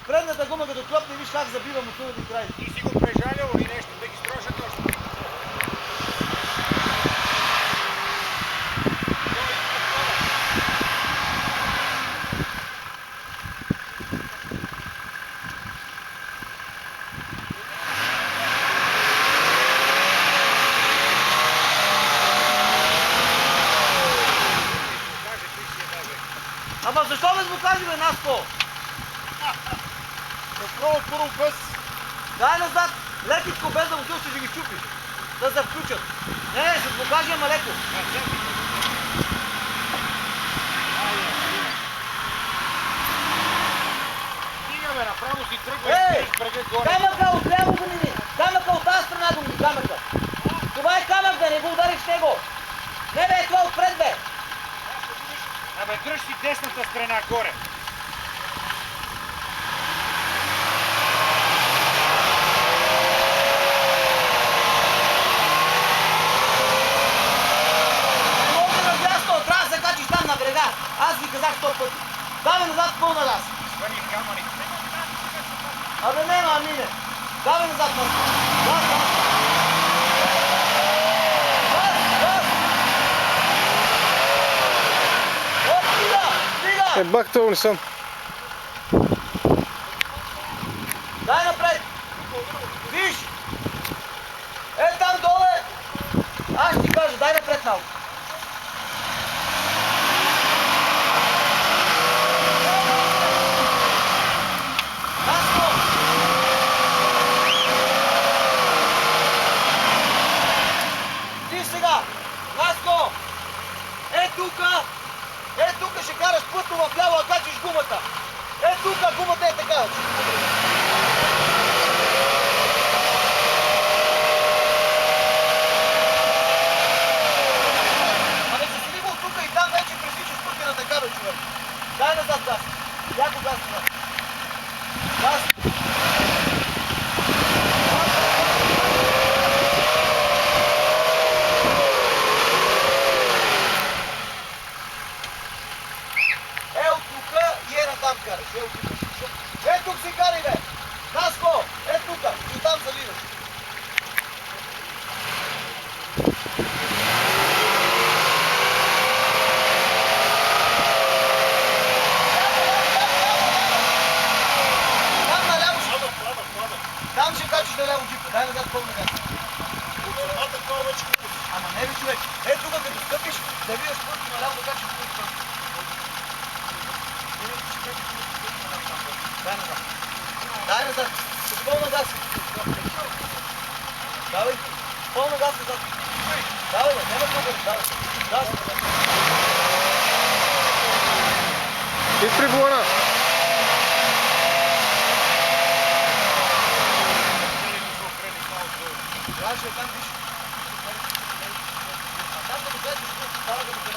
Предната гума като клопне, виж как забива мотора до край. Ти си го прежалял или нещо, да ги строшат още. Ама защо не го кажем нас по? Направо първо без... Дай назад, лекичко без да му се ще ги чупиш. Да се включат. Не, ще го кажем, ама леко. Стигаме, направо си тръгва Ей, и брега горе. камъка отляво го мини. Камъка от тази страна го мини, камъка. Това е камък, да не го удариш в него. Не бе, това отпред бе. Абе, дръж си десната страна горе. Не може да дясно, трябва да се качиш там на брега. Аз ви казах 100 пъти. Давай назад с пълна газ. Свани камъните. Абе нема, мине. Давай назад, газ. Газ, газ. Газ, газ. Оп, стига, стига. Бах това унисон. Дай напред. Виж. Е там доле. Аз ти кажа, дай напред малко. Наско. Ти сега. Наско. Е тука ще караш плътно в ляво, а качиш гумата. Е тука, гумата е така. Абе се седи го тука и там вече пресичаш пътя на така, бе, човек. Дай назад газ. Яко газ назад. Газ. Е от тука и е натам караш. Е от тук. Е тук си карай, бе. Наско, е тука. И там заливаш. Там наляво ще... Там ще качиш наляво джипа. Дай назад пълна газ. Ама не бе, човек. Е тука като стъпиш, да видиш пътно наляво да качиш пътно. Дай назад. Дай назад. С пълна газ. Давай. Пълна газ назад. Давай, бе. Нема тук. Давай. Газ назад. И при блона. Трябваше там виж. А там да го гледаш, става да го